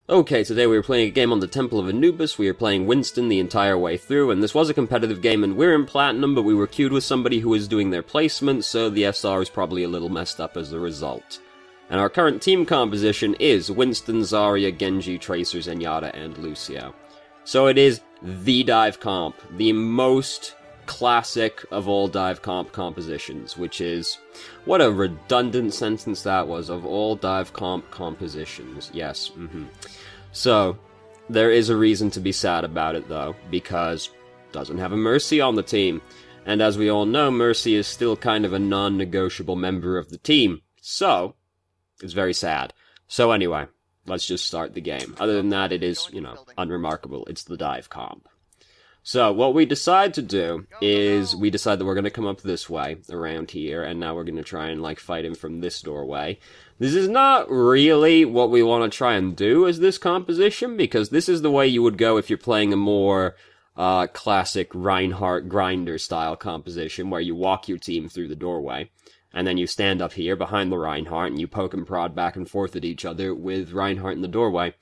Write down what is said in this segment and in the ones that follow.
Okay, today we were playing a game on the Temple of Anubis. We were playing Winston the entire way through, and this was a competitive game, and we're in Platinum, but we were queued with somebody who was doing their placement, so the SR is probably a little messed up as a result. And our current team composition is Winston, Zarya, Genji, Tracer, Zenyatta, and Lucio. So it is the dive comp, the most classic of all dive comp compositions, which is... What a redundant sentence that was, of all dive comp compositions. Yes, So, there is a reason to be sad about it, though, because it doesn't have a Mercy on the team. And as we all know, Mercy is still kind of a non-negotiable member of the team. So, it's very sad. So anyway, let's just start the game. Other than that, it is, unremarkable. It's the dive comp. So, what we decide to do is, we decide that we're going to come up this way, around here, and now we're going to try and, fight him from this doorway. This is not really what we want to try and do as this composition, because this is the way you would go if you're playing a more, classic Reinhardt grinder-style composition, where you walk your team through the doorway, and then you stand up here behind the Reinhardt, and you poke and prod back and forth at each other with Reinhardt in the doorway.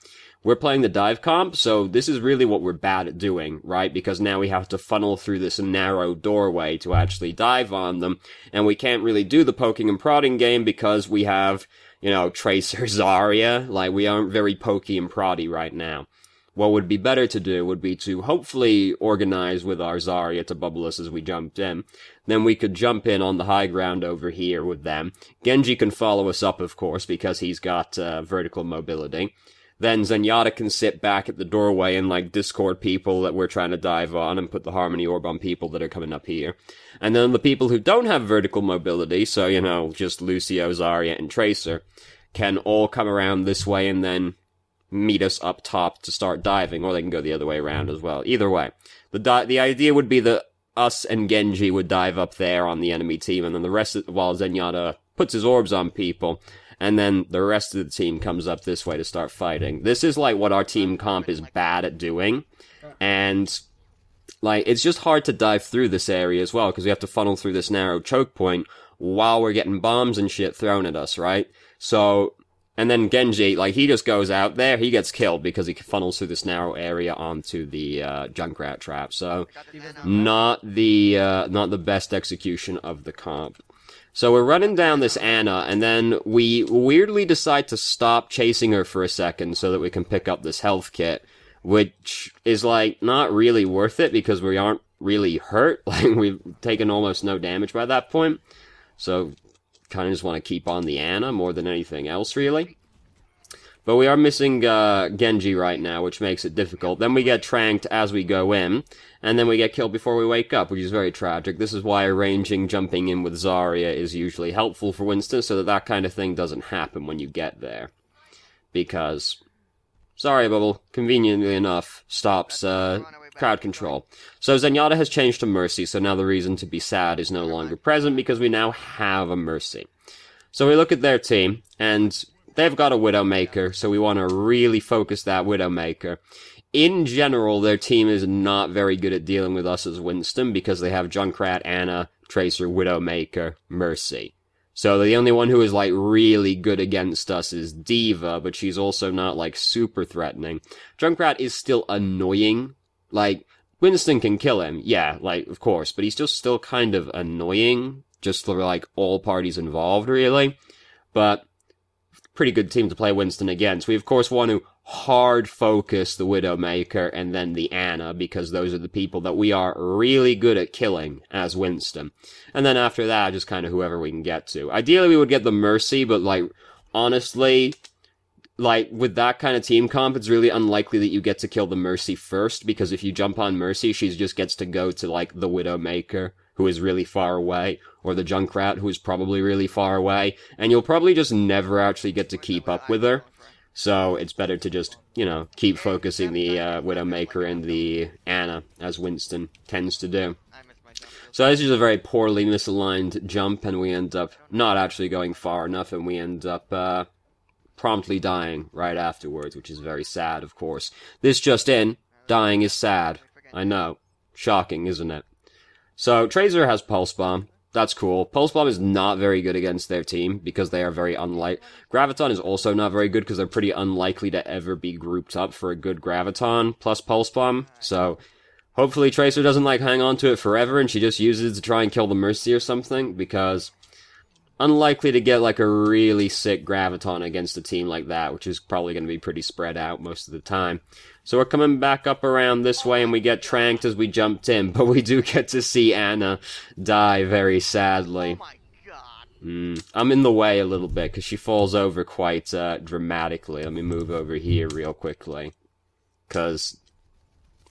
We're playing the dive comp, so this is really what we're bad at doing, right? Because now we have to funnel through this narrow doorway to actually dive on them, and we can't really do the poking and prodding game because we have, Tracer, Zarya, we aren't very pokey and proddy right now. What would be better to do would be to hopefully organize with our Zarya to bubble us as we jumped in. Then we could jump in on the high ground over here with them. Genji can follow us up, of course, because he's got vertical mobility. Then Zenyatta can sit back at the doorway and, Discord people that we're trying to dive on and put the Harmony Orb on people that are coming up here. And then the people who don't have vertical mobility, so, just Lucio, Zarya, and Tracer, can all come around this way and then meet us up top to start diving, or they can go the other way around as well. Either way. The idea would be that us and Genji would dive up there on the enemy team, and then the rest while Zenyatta puts his orbs on people, and then the rest of the team comes up this way to start fighting. This is, what our team comp is bad at doing, and, it's just hard to dive through this area as well, because we have to funnel through this narrow choke point while we're getting bombs and shit thrown at us, right? So, and then Genji, he just goes out there, he gets killed because he funnels through this narrow area onto the, Junkrat trap, so, not the best execution of the comp. So we're running down this Ana, and then we weirdly decide to stop chasing her for a second so that we can pick up this health kit, which is, not really worth it because we aren't really hurt. We've taken almost no damage by that point. So, kind of just want to keep on the Ana more than anything else, really. But we are missing Genji right now, which makes it difficult. Then we get tranked as we go in, and then we get killed before we wake up, which is very tragic. This is why arranging jumping in with Zarya is usually helpful for Winston, so that kind of thing doesn't happen when you get there. Because Zarya Bubble, conveniently enough, stops crowd control. So Zenyatta has changed to Mercy, so now the reason to be sad is no longer present, because we now have a Mercy. So we look at their team, and they've got a Widowmaker, so we want to really focus that Widowmaker. In general, their team is not very good at dealing with us as Winston, because they have Junkrat, Ana, Tracer, Widowmaker, Mercy. So the only one who is, really good against us is D.Va, but she's also not, super threatening. Junkrat is still annoying. Winston can kill him, yeah, of course, but he's just still kind of annoying, just for, all parties involved, really. But pretty good team to play Winston against. We, of course, want to hard focus the Widowmaker and then the Ana, because those are the people that we are really good at killing as Winston. And then after that, just kind of whoever we can get to. Ideally, we would get the Mercy, but, honestly, with that kind of team comp, it's really unlikely that you get to kill the Mercy first, because if you jump on Mercy, she just gets to go to, the Widowmaker, who is really far away, or the Junkrat, who is probably really far away, and you'll probably just never actually get to keep up with her. So it's better to just, keep focusing the Widowmaker and the Ana, as Winston tends to do. So this is a very poorly misaligned jump, and we end up not actually going far enough, and we end up promptly dying right afterwards, which is very sad, of course. This just in, dying is sad. I know. Shocking, isn't it? So, Tracer has Pulse Bomb. That's cool. Pulse Bomb is not very good against their team, because they are very unlikely. Graviton is also not very good, because they're pretty unlikely to ever be grouped up for a good Graviton plus Pulse Bomb. So, hopefully Tracer doesn't, like, hang on to it forever, and she just uses it to try and kill the Mercy or something, because unlikely to get, like, a really sick Graviton against a team like that, which is probably going to be pretty spread out most of the time. So we're coming back up around this way, and we get tranked as we jumped in, but we do get to see Anna die very sadly. Oh my god. I'm in the way a little bit, because she falls over quite dramatically. Let me move over here real quickly, because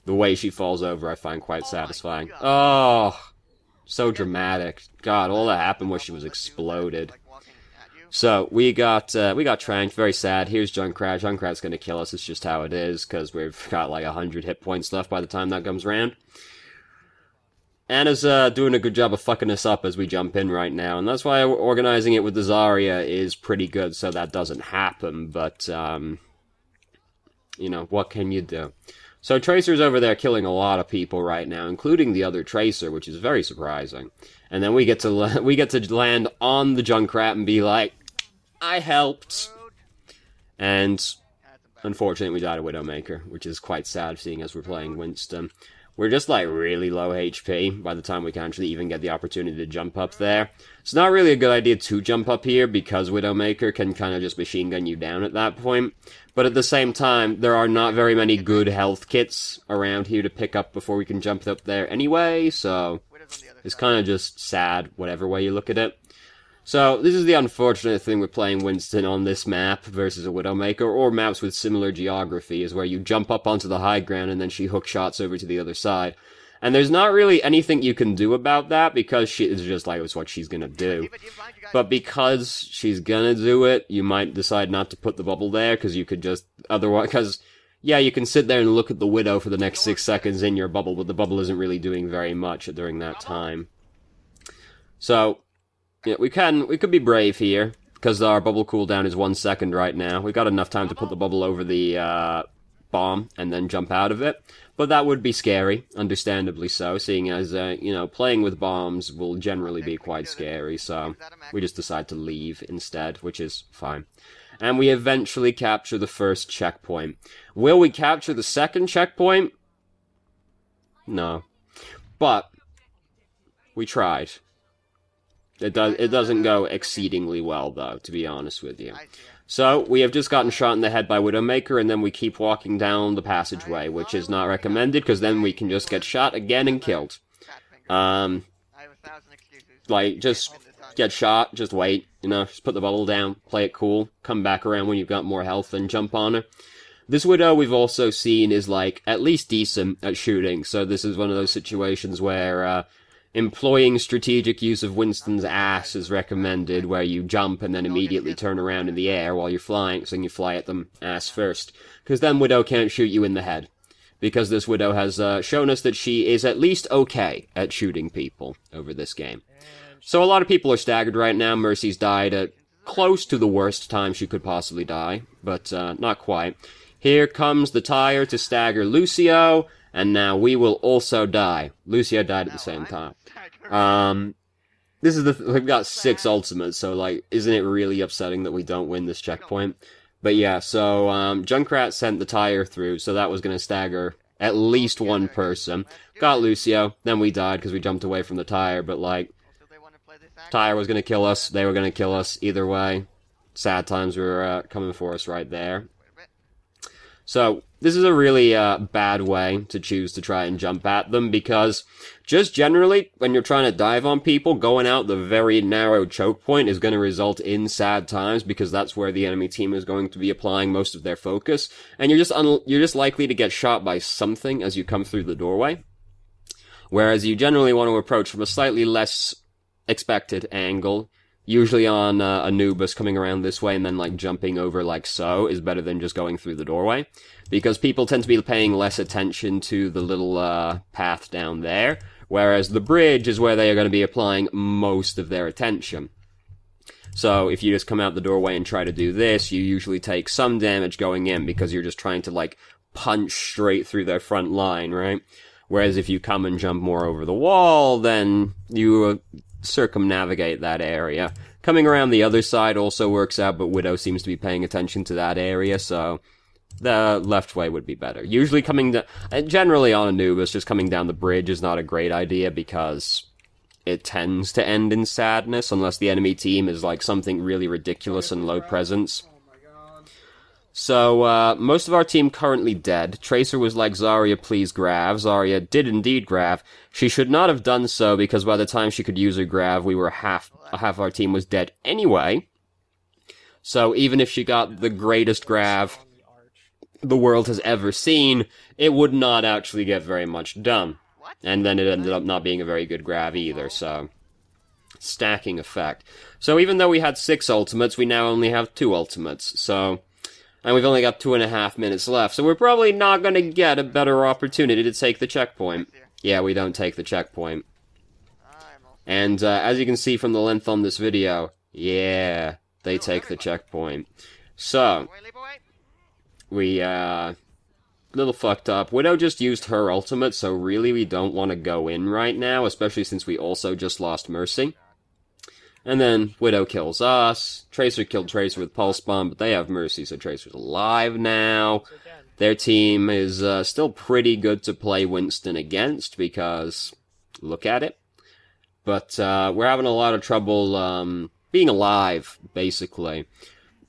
the way she falls over I find quite satisfying. Oh, so dramatic. God, all that happened was she was exploded. So, we got tranked, very sad. Here's Junkrat. Junkrat's gonna kill us, it's just how it is, because we've got like 100 hit points left by the time that comes around. Anna's doing a good job of fucking us up as we jump in right now, and that's why organizing it with the Zarya is pretty good, so that doesn't happen, but, you know, what can you do? So Tracer's over there killing a lot of people right now, including the other Tracer, which is very surprising. And then we get to land on the Junkrat and be like, I helped. And unfortunately we died a Widowmaker, which is quite sad seeing as we're playing Winston. We're just like really low HP by the time we can actually even get the opportunity to jump up there. It's not really a good idea to jump up here because Widowmaker can kind of just machine gun you down at that point. But at the same time, there are not very many good health kits around here to pick up before we can jump up there anyway, so it's kind of just sad, whatever way you look at it. So, this is the unfortunate thing with playing Winston on this map versus a Widowmaker, or maps with similar geography, is where you jump up onto the high ground and then she hook shots over to the other side. And there's not really anything you can do about that, because she is just like, it's what she's gonna do. But because she's gonna do it, you might decide not to put the bubble there, because you could just, otherwise, because, yeah, you can sit there and look at the Widow for the next 6 seconds in your bubble, but the bubble isn't really doing very much during that time. So, yeah, we could be brave here, because our bubble cooldown is 1 second right now. We've got enough time to put the bubble over the, bomb, and then jump out of it. But that would be scary, understandably so, seeing as, you know, playing with bombs will generally be quite scary, so we just decide to leave instead, which is fine. And we eventually capture the first checkpoint. Will we capture the second checkpoint? No. But, we tried. It doesn't go exceedingly well, though, to be honest with you. So, we have just gotten shot in the head by Widowmaker, and then we keep walking down the passageway, which is not recommended, because then we can just get shot again and killed. Like, just get shot, just wait, you know, just put the bubble down, play it cool, come back around when you've got more health and jump on her. This Widow we've also seen is, like, at least decent at shooting, so this is one of those situations where, employing strategic use of Winston's ass is recommended, where you jump and then immediately turn around in the air while you're flying, so you fly at them ass first. Because then Widow can't shoot you in the head. Because this Widow has shown us that she is at least okay at shooting people over this game. So a lot of people are staggered right now. Mercy's died at close to the worst time she could possibly die, but not quite. Here comes the tire to stagger Lucio, and now we will also die. Lucio died at the same time. This is we've got 6 ultimates, so, like, isn't it really upsetting that we don't win this checkpoint? But yeah, so, Junkrat sent the tire through, so that was gonna stagger at least one person. Got Lucio, then we died because we jumped away from the tire, but, like, tire was gonna kill us, they were gonna kill us, either way. Sad times were, coming for us right there. So, this is a really bad way to choose to try and jump at them, because just generally, when you're trying to dive on people, going out the very narrow choke point is going to result in sad times, because that's where the enemy team is going to be applying most of their focus, and you're just likely to get shot by something as you come through the doorway. Whereas you generally want to approach from a slightly less expected angle. Usually on Anubis, coming around this way and then, like, jumping over like so is better than just going through the doorway. Because people tend to be paying less attention to the little path down there, whereas the bridge is where they are going to be applying most of their attention. So if you just come out the doorway and try to do this, you usually take some damage going in, because you're just trying to, like, punch straight through their front line, right? Whereas if you come and jump more over the wall, then you circumnavigate that area. Coming around the other side also works out, but Widow seems to be paying attention to that area, so the left way would be better. Usually generally on Anubis, just coming down the bridge is not a great idea because it tends to end in sadness unless the enemy team is like something really ridiculous and low presence. So, most of our team currently dead. Tracer was like, Zarya, please grav. Zarya did indeed grav. She should not have done so, because by the time she could use her grav, we were half our team was dead anyway. So, even if she got the greatest grav the world has ever seen, it would not actually get very much done. And then it ended up not being a very good grav either, so stacking effect. So, even though we had 6 ultimates, we now only have 2 ultimates, so... And we've only got 2.5 minutes left, so we're probably not going to get a better opportunity to take the checkpoint. Yeah, we don't take the checkpoint. And as you can see from the length on this video, yeah, they take the checkpoint. So, we, little fucked up. Widow just used her ultimate, so really we don't want to go in right now, especially since we also just lost Mercy. And then Widow kills us. Tracer killed Tracer with Pulse Bomb, but they have Mercy, so Tracer's alive now. Their team is still pretty good to play Winston against, because look at it. But we're having a lot of trouble being alive, basically.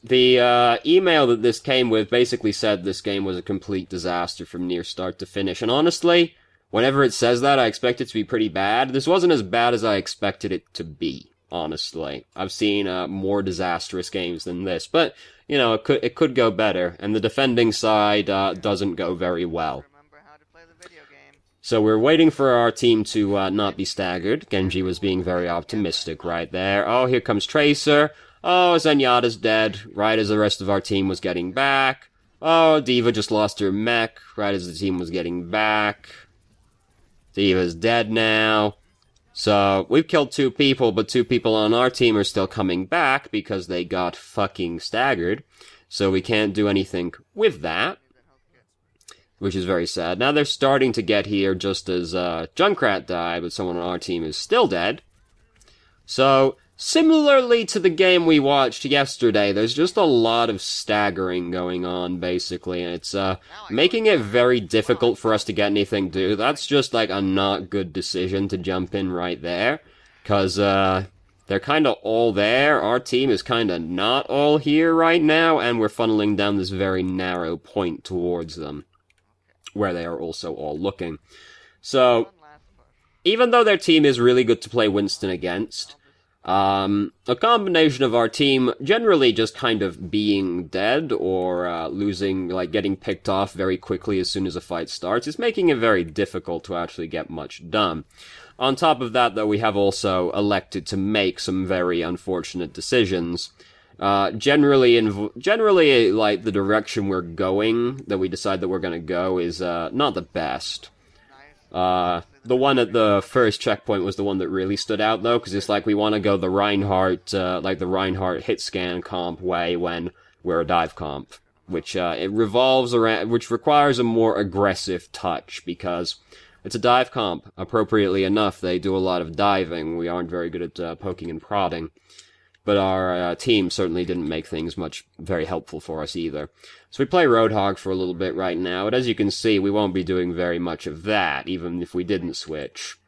The email that this came with basically said this game was a complete disaster from near start to finish. And honestly, whenever it says that, I expect it to be pretty bad. This wasn't as bad as I expected it to be. Honestly, I've seen more disastrous games than this, but you know it could go better, and the defending side doesn't go very well. So we're waiting for our team to not be staggered. Genji was being very optimistic right there. Oh, here comes Tracer. Oh, Zenyatta's dead, right as the rest of our team was getting back. Oh, D.Va just lost her mech, right as the team was getting back. D.Va's dead now. So, we've killed 2 people, but 2 people on our team are still coming back because they got fucking staggered. So we can't do anything with that, which is very sad. Now they're starting to get here just as Junkrat died, but someone on our team is still dead. So, similarly to the game we watched yesterday, there's just a lot of staggering going on, basically, and it's making it very difficult for us to get anything done. That's just, like, a not good decision to jump in right there, because they're kind of all there. Our team is kind of not all here right now, and we're funneling down this very narrow point towards them, where they are also all looking. So, even though their team is really good to play Winston against, a combination of our team generally just kind of being dead or losing, like getting picked off very quickly as soon as a fight starts is making it very difficult to actually get much done. On top of that, though, we have also elected to make some very unfortunate decisions. Generally, like, the direction we're going, that we decide that we're gonna go, is not the best. The one at the first checkpoint was the one that really stood out, though, because it's like we want to go the Reinhardt, like the Reinhardt hit scan comp way when we're a dive comp, which it revolves around, which requires a more aggressive touch, because it's a dive comp. Appropriately enough, they do a lot of diving. We aren't very good at poking and prodding. But our team certainly didn't make things very helpful for us either. So we play Roadhog for a little bit right now, but as you can see, we won't be doing very much of that, even if we didn't switch.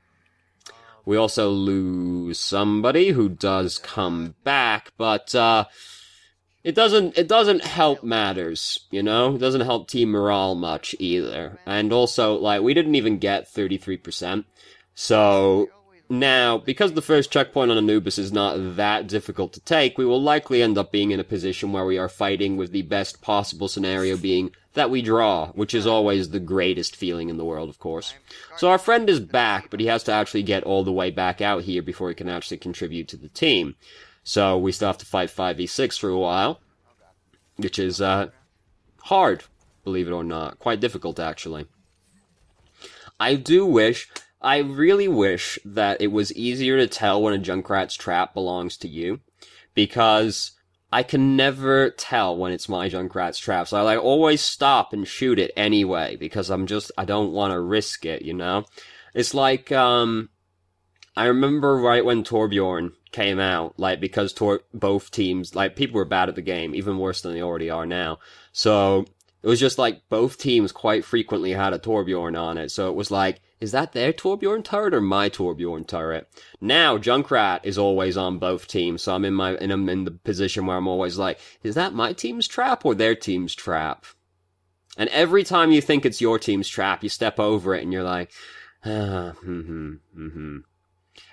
We also lose somebody who does come back, but it doesn't help matters, you know? It doesn't help team morale much either. And also, like, we didn't even get 33%, so now, because the first checkpoint on Anubis is not that difficult to take, we will likely end up being in a position where we are fighting with the best possible scenario being that we draw, which is always the greatest feeling in the world, of course. So our friend is back, but he has to actually get all the way back out here before he can actually contribute to the team. So we still have to fight 5v6 for a while, which is hard, believe it or not. Quite difficult, actually. I really wish that it was easier to tell when a Junkrat's trap belongs to you, because I can never tell when it's my Junkrat's trap, so I always stop and shoot it anyway, because I don't want to risk it, you know? It's like, I remember right when Torbjorn came out, like, because both teams, like, people were bad at the game, even worse than they already are now. So, it was just like, both teams quite frequently had a Torbjorn on it. So it was like, is that their Torbjorn turret or my Torbjorn turret? Now, Junkrat is always on both teams, so I'm in the position where I'm always like, is that my team's trap or their team's trap? And every time you think it's your team's trap, you step over it and you're like,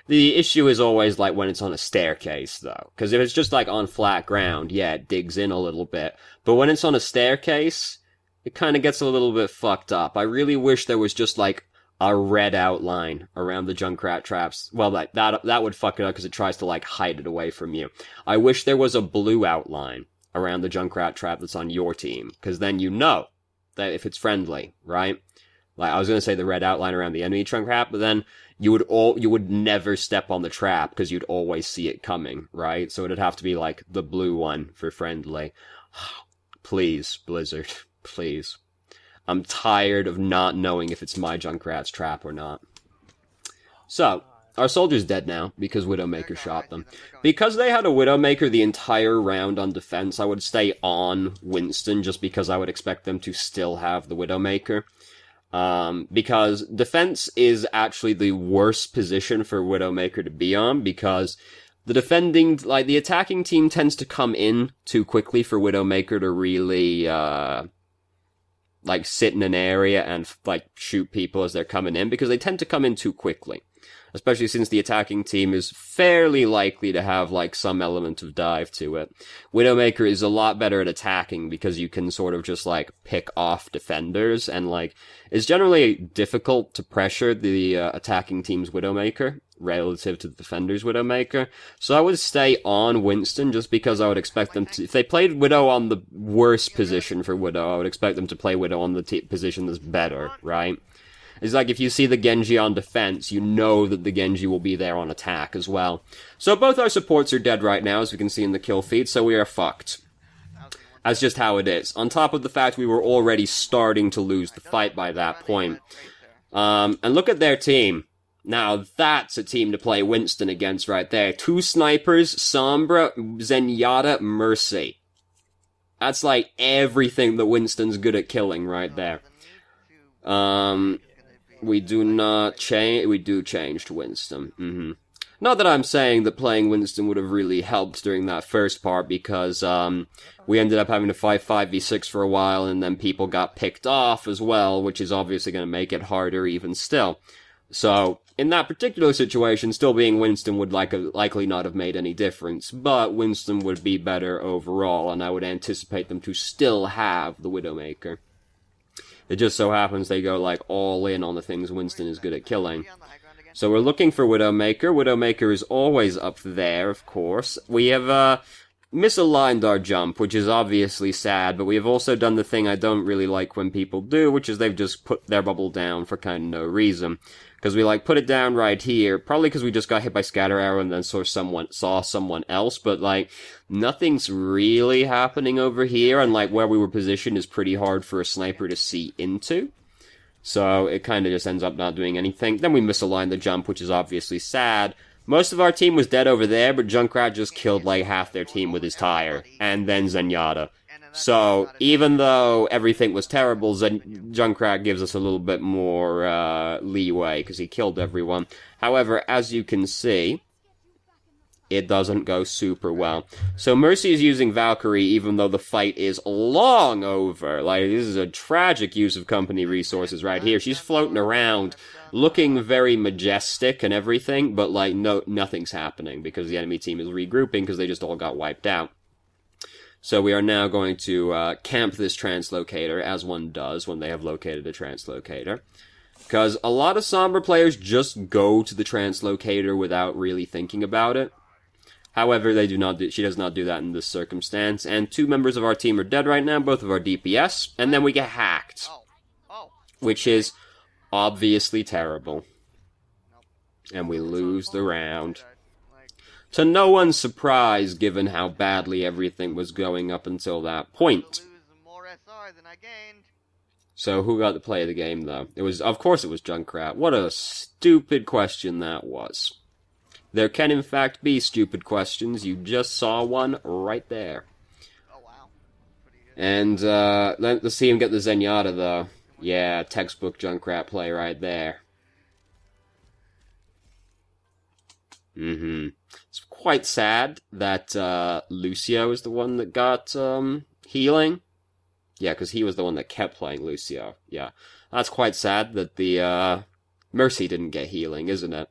The issue is always, like, when it's on a staircase, though. Because if it's just, like, on flat ground, yeah, it digs in a little bit. But when it's on a staircase, it kind of gets a little bit fucked up. I really wish there was just, like, a red outline around the Junkrat traps. Well, that would fuck it up because it tries to, like, hide it away from you. I wish there was a blue outline around the Junkrat trap that's on your team. Because then you know that if it's friendly, right? Like, I was going to say the red outline around the enemy Junkrat, but then you would never step on the trap because you'd always see it coming, right? So it'd have to be like the blue one for friendly. Please, Blizzard, please. I'm tired of not knowing if it's my Junkrat's trap or not. So, our soldier's dead now because Widowmaker shot them. Because they had a Widowmaker the entire round on defense, I would stay on Winston just because I would expect them to still have the Widowmaker. Because defense is actually the worst position for Widowmaker to be on, because the attacking team tends to come in too quickly for Widowmaker to really, sit in an area and, shoot people as they're coming in, because they tend to come in too quickly. Especially since the attacking team is fairly likely to have, some element of dive to it. Widowmaker is a lot better at attacking because you can sort of just, pick off defenders, and, it's generally difficult to pressure the attacking team's Widowmaker relative to the defender's Widowmaker. So I would stay on Winston just because I would expect them to... If they played Widow on the worst position for Widow, I would expect them to play Widow on the position that's better, right? It's like if you see the Genji on defense, you know that the Genji will be there on attack as well. So both our supports are dead right now, as we can see in the kill feed, so we are fucked. That's just how it is. On top of the fact we were already starting to lose the fight by that point. And look at their team. Now that's a team to play Winston against right there. 2 snipers, Sombra, Zenyatta, Mercy. That's like everything that Winston's good at killing right there. We do change to Winston. Not that I'm saying that playing Winston would have really helped during that first part, because, we ended up having to fight 5v6 for a while, and then people got picked off as well, which is obviously going to make it harder even still. So, in that particular situation, still being Winston would likely not have made any difference, but Winston would be better overall, and I would anticipate them to still have the Widowmaker. It just so happens they go, all in on the things Winston is good at killing. So we're looking for Widowmaker. Widowmaker is always up there, of course. We have, misaligned our jump, which is obviously sad, but we have also done the thing I don't really like when people do, which is they've just put their bubble down for kind of no reason. Because we, put it down right here, probably because we just got hit by Scatter Arrow and then saw someone else, but, nothing's really happening over here, and, where we were positioned is pretty hard for a sniper to see into. So, it kind of just ends up not doing anything. Then we misaligned the jump, which is obviously sad. Most of our team was dead over there, but Junkrat just killed, half their team with his tire, and then Zenyatta. So, even though everything was terrible, Junkrat gives us a little bit more leeway, because he killed everyone. However, as you can see, it doesn't go super well. So Mercy is using Valkyrie, even though the fight is long over. This is a tragic use of company resources right here. She's floating around, looking very majestic and everything, but, nothing's happening, because the enemy team is regrouping, because they just all got wiped out. So we are now going to camp this translocator, as one does when they have located a translocator. Because a lot of Sombra players just go to the translocator without really thinking about it. However, she does not do that in this circumstance. And 2 members of our team are dead right now, both of our DPS. And then we get hacked. Which is obviously terrible. And we lose the round. To no one's surprise, given how badly everything was going up until that point. So who got to play the game, though? Of course it was Junkrat. What a stupid question that was. There can in fact be stupid questions. You just saw one right there. Oh, wow. Pretty good. And, let's see him get the Zenyatta, though. Yeah, textbook Junkrat play right there. It's quite sad that, Lucio is the one that got, healing. Yeah, because he was the one that kept playing Lucio. Yeah. That's quite sad that the, Mercy didn't get healing, isn't it?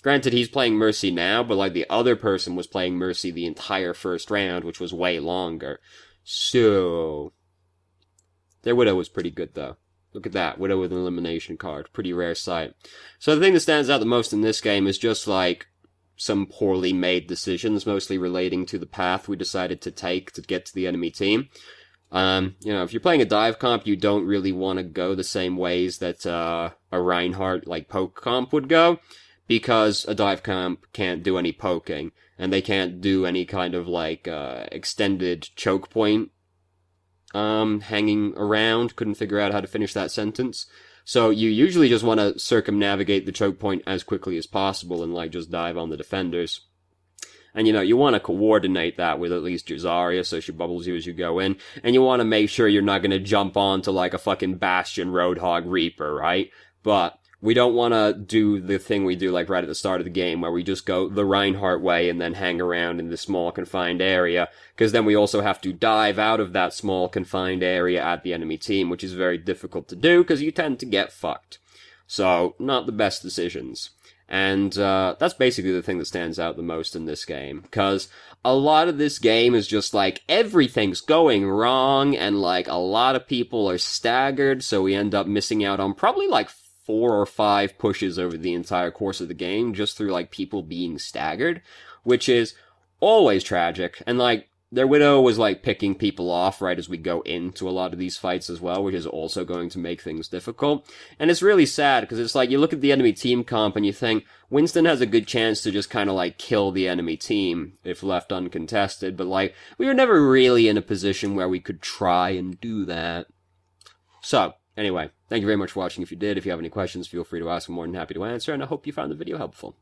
Granted, he's playing Mercy now, but, like, the other person was playing Mercy the entire first round, which was way longer. So... Their Widow was pretty good, though. Look at that, Widow with an elimination card. Pretty rare sight. So the thing that stands out the most in this game is just, like, some poorly made decisions, mostly relating to the path we decided to take to get to the enemy team. You know, if you're playing a dive comp, you don't really want to go the same ways that, a Reinhardt, like, poke comp would go, because a dive comp can't do any poking, and they can't do any kind of, like, extended choke point, hanging around. Couldn't figure out how to finish that sentence. So you usually just want to circumnavigate the choke point as quickly as possible and, like, just dive on the defenders. And, you know, you want to coordinate that with at least your Zarya so she bubbles you as you go in. And you want to make sure you're not going to jump onto, like, a fucking Bastion Roadhog Reaper, right? But we don't want to do the thing we do, like, right at the start of the game, where we just go the Reinhardt way and then hang around in the small, confined area, because then we also have to dive out of that small, confined area at the enemy team, which is very difficult to do, because you tend to get fucked. So, not the best decisions. And, that's basically the thing that stands out the most in this game, because a lot of this game is just, like, everything's going wrong, and, like, a lot of people are staggered, so we end up missing out on probably, like, 4 or 5 pushes over the entire course of the game, just through, like, people being staggered, which is always tragic. And, like, their Widow was, like, picking people off right as we go into a lot of these fights as well, which is also going to make things difficult. And it's really sad, because it's like, you look at the enemy team comp and you think, Winston has a good chance to just kind of, like, kill the enemy team if left uncontested, but, like, we were never really in a position where we could try and do that. So, anyway, thank you very much for watching. If you did, if you have any questions, feel free to ask. I'm more than happy to answer, and I hope you found the video helpful.